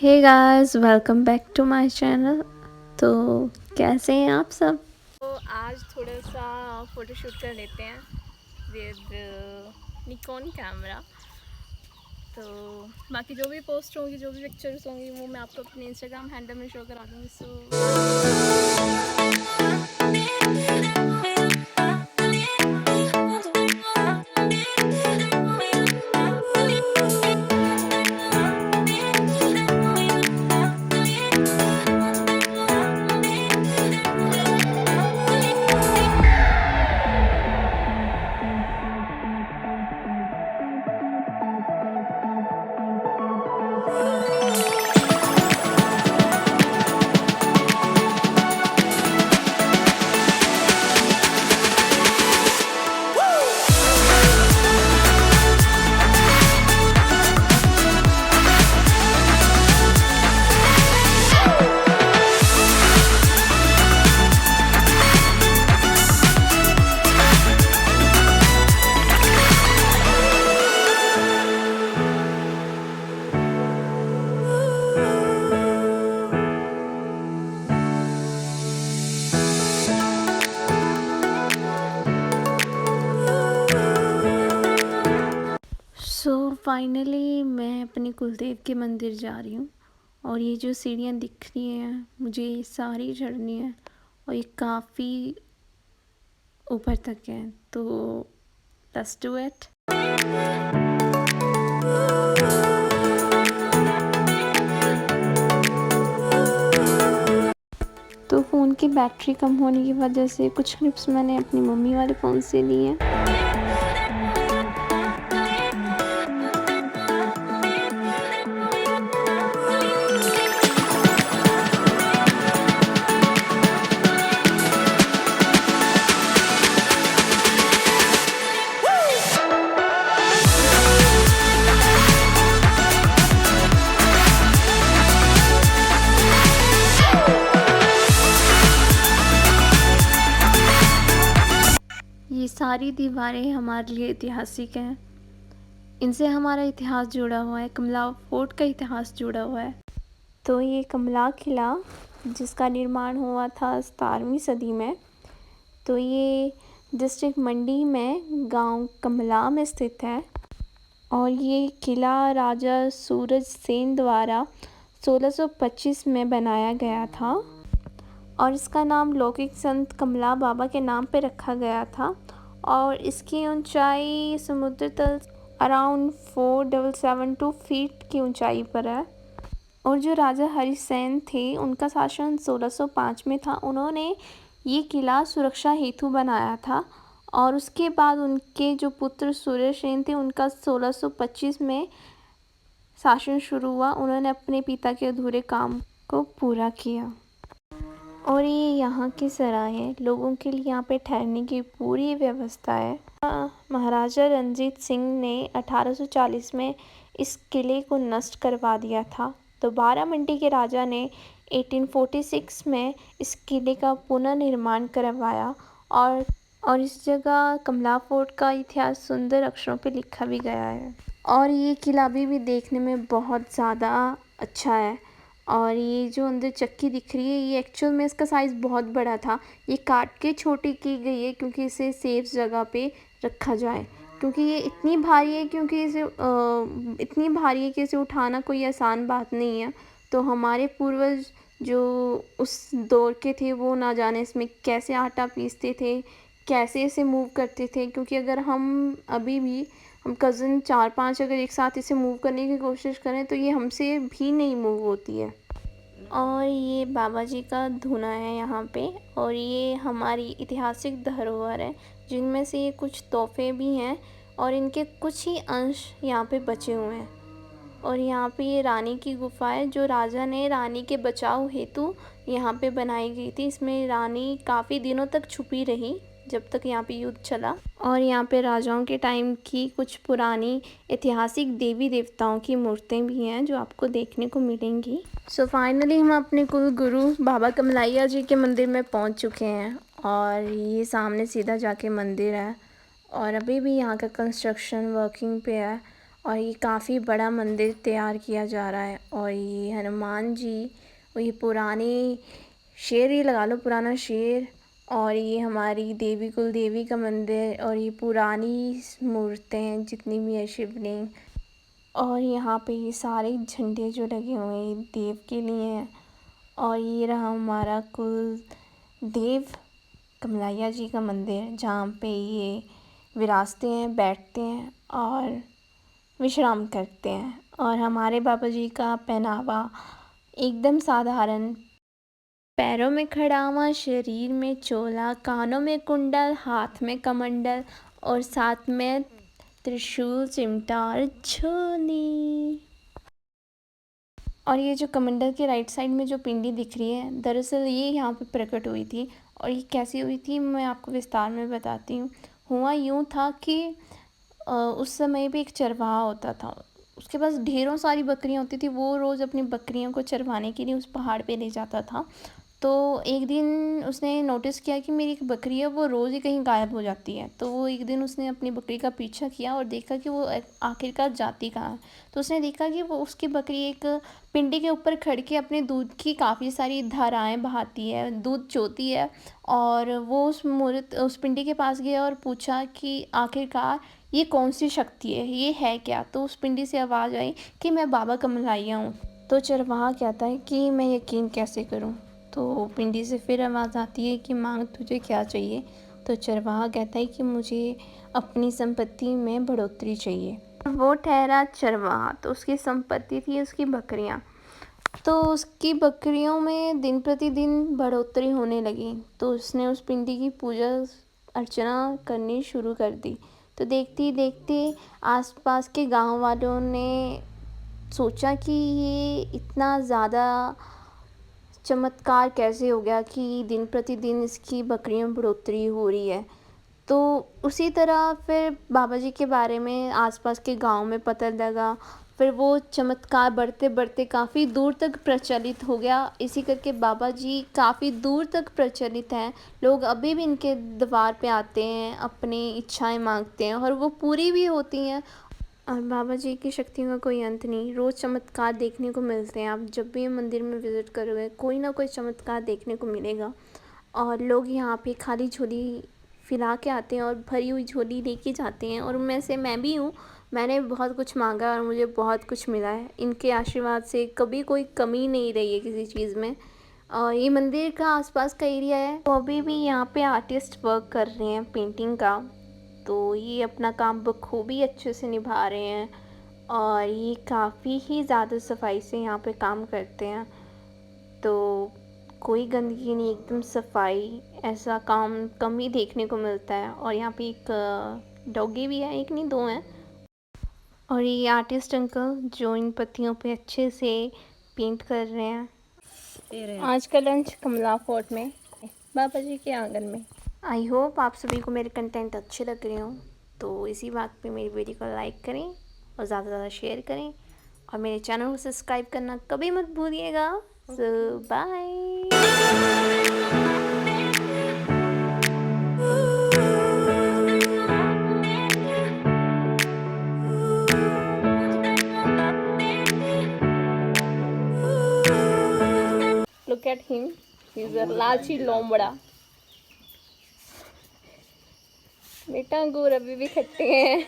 Hey guys, welcome back to my channel. तो कैसे हैं आप सब? तो आज थोड़ा सा फ़ोटोशूट कर लेते हैं विद निकॉन कैमरा। तो बाकी जो भी पोस्ट होंगी, जो भी पिक्चर्स होंगी, वो मैं आपको अपने इंस्टाग्राम हैंडल में शो करा दूँगी। सो फाइनली मैं अपने कुलदेव के मंदिर जा रही हूँ। और ये जो सीढ़ियाँ दिख रही हैं मुझे, ये सारी चढ़नी है और ये काफ़ी ऊपर तक है। तो लेट्स डू इट। तो फ़ोन की बैटरी कम होने की वजह से कुछ क्लिप्स मैंने अपनी मम्मी वाले फ़ोन से ली हैं। ये सारी दीवारें हमारे लिए ऐतिहासिक हैं। इनसे हमारा इतिहास जुड़ा हुआ है, कमला फोर्ट का इतिहास जुड़ा हुआ है। तो ये कमला किला जिसका निर्माण हुआ था 17वीं सदी में, तो ये डिस्ट्रिक्ट मंडी में गांव कमला में स्थित है। और ये किला राजा सूरज सेन द्वारा 1625 में बनाया गया था और इसका नाम लौकिक संत कमला बाबा के नाम पे रखा गया था। और इसकी ऊंचाई समुद्र तल अराउंड 4772 फीट की ऊंचाई पर है। और जो राजा हरिसेन थे उनका शासन 1605 में था। उन्होंने ये किला सुरक्षा हेतु बनाया था और उसके बाद उनके जो पुत्र सूर्यसेन थे उनका 1625 में शासन शुरू हुआ। उन्होंने अपने पिता के अधूरे काम को पूरा किया। और ये यहाँ की सराय है, लोगों के लिए यहाँ पे ठहरने की पूरी व्यवस्था है। महाराजा रंजीत सिंह ने 1840 में इस किले को नष्ट करवा दिया था। तो बारामंडी के राजा ने 1846 में इस किले का पुनर्निर्माण करवाया और इस जगह कमला फोर्ट का इतिहास सुंदर अक्षरों पे लिखा भी गया है। और ये किला भी देखने में बहुत ज़्यादा अच्छा है। और ये जो अंदर चक्की दिख रही है, ये एक्चुअल में इसका साइज़ बहुत बड़ा था। ये काट के छोटी की गई है क्योंकि इसे सेफ जगह पे रखा जाए, क्योंकि ये इतनी भारी है इतनी भारी है कि इसे उठाना कोई आसान बात नहीं है। तो हमारे पूर्वज जो उस दौर के थे वो ना जाने इसमें कैसे आटा पीसते थे, कैसे इसे मूव करते थे। क्योंकि अगर हम अभी भी हम कज़न 4-5 अगर एक साथ इसे मूव करने की कोशिश करें तो ये हमसे भी नहीं मूव होती है। और ये बाबा जी का धूना है यहाँ पे। और ये हमारी ऐतिहासिक धरोहर है जिनमें से ये कुछ तोहफे भी हैं और इनके कुछ ही अंश यहाँ पे बचे हुए हैं। और यहाँ पे ये रानी की गुफा है जो राजा ने रानी के बचाव हेतु यहाँ पे बनाई गई थी। इसमें रानी काफ़ी दिनों तक छुपी रही जब तक यहाँ पे युद्ध चला। और यहाँ पे राजाओं के टाइम की कुछ पुरानी ऐतिहासिक देवी देवताओं की मूर्तें भी हैं जो आपको देखने को मिलेंगी। सो फाइनली हम अपने कुल गुरु बाबा कमलाइया जी के मंदिर में पहुँच चुके हैं। और ये सामने सीधा जाके मंदिर है और अभी भी यहाँ का कंस्ट्रक्शन वर्किंग पे है। और ये काफ़ी बड़ा मंदिर तैयार किया जा रहा है। और ये हनुमान जी और ये पुरानी शेर ही लगा लो, पुराना शेर। और ये हमारी देवी कुल देवी का मंदिर और ये पुरानी मूर्तें जितनी भी है शिवलिंग। और यहाँ पे ये सारे झंडे जो लगे हुए हैं देव के लिए हैं। और ये रहा हमारा कुल देव कमलाया जी का मंदिर, जहाँ पे ये विराजते हैं, बैठते हैं और विश्राम करते हैं। और हमारे बाबा जी का पहनावा एकदम साधारण, पैरों में खड़ावा, शरीर में चोला, कानों में कुंडल, हाथ में कमंडल और साथ में त्रिशूल, चिमटा और झोली। और ये जो कमंडल के राइट साइड में जो पिंडी दिख रही है, दरअसल ये यहाँ पे प्रकट हुई थी। और ये कैसी हुई थी मैं आपको विस्तार में बताती हूँ। हुआ यूँ था कि उस समय पे एक चरवाहा होता था, उसके पास ढेरों सारी बकरियाँ होती थी। वो रोज़ अपनी बकरियों को चरवाने के लिए उस पहाड़ पे ले जाता था। तो एक दिन उसने नोटिस किया कि मेरी एक बकरी है वो रोज़ ही कहीं गायब हो जाती है। तो वो एक दिन उसने अपनी बकरी का पीछा किया और देखा कि वो आखिरकार जाती कहाँ है। तो उसने देखा कि वो उसकी बकरी एक पिंडी के ऊपर खड़ के अपने दूध की काफ़ी सारी धाराएं बहाती है, दूध चोती है। और वो उस पिंडी के पास गया और पूछा कि आखिरकार ये कौन सी शक्ति है, ये है क्या। तो उस पिंडी से आवाज़ आई कि मैं बाबा कमलाइया हूँ। तो चरवाहा कहता है कि मैं यकीन कैसे करूँ। तो पिंडी से फिर आवाज़ आती है कि मांग तुझे क्या चाहिए। तो चरवाहा कहता है कि मुझे अपनी संपत्ति में बढ़ोतरी चाहिए। वो ठहरा चरवाहा, तो उसकी संपत्ति थी उसकी बकरियाँ। तो उसकी बकरियों में दिन प्रतिदिन बढ़ोतरी होने लगी। तो उसने उस पिंडी की पूजा अर्चना करनी शुरू कर दी। तो देखते देखते आसपास के गांव वालों ने सोचा कि ये इतना ज़्यादा चमत्कार कैसे हो गया कि दिन प्रतिदिन इसकी बकरियों में बढ़ोतरी हो रही है। तो उसी तरह फिर बाबा जी के बारे में आसपास के गांव में पता लगा। फिर वो चमत्कार बढ़ते बढ़ते काफ़ी दूर तक प्रचलित हो गया। इसी करके बाबा जी काफ़ी दूर तक प्रचलित हैं। लोग अभी भी इनके द्वार पे आते हैं, अपनी इच्छाएं मांगते हैं और वो पूरी भी होती हैं। और बाबा जी की शक्तियों का कोई अंत नहीं, रोज़ चमत्कार देखने को मिलते हैं। आप जब भी मंदिर में विज़िट करोगे कोई ना कोई चमत्कार देखने को मिलेगा। और लोग यहाँ पे खाली झोली फैला के आते हैं और भरी हुई झोली लेके जाते हैं। और उनमें से मैं भी हूँ। मैंने बहुत कुछ मांगा और मुझे बहुत कुछ मिला है। इनके आशीर्वाद से कभी कोई कमी नहीं रही है किसी चीज़ में। और ये मंदिर का आसपास का एरिया है, तो अभी भी यहाँ पे आर्टिस्ट वर्क कर रहे हैं पेंटिंग का। तो ये अपना काम बखूबी अच्छे से निभा रहे हैं और ये काफ़ी ही ज़्यादा सफाई से यहाँ पे काम करते हैं। तो कोई गंदगी नहीं, एकदम सफाई, ऐसा काम कम ही देखने को मिलता है। और यहाँ पे एक डॉगी भी है, एक नहीं दो हैं। और ये आर्टिस्ट अंकल जो इन पत्तियों पे अच्छे से पेंट कर रहे हैं। आज का लंच कमला फोर्ट में बाबा जी के आंगन में। आई होप आप सभी को मेरे कंटेंट अच्छे लग रहे हों। तो इसी बात पे मेरी वीडियो को लाइक करें और ज़्यादा से ज़्यादा शेयर करें और मेरे चैनल को सब्सक्राइब करना कभी मत भूलिएगा। सो bye. Look at him. He's a लाची लोमड़ा। बेटा अंगूर अभी भी खट्टे हैं।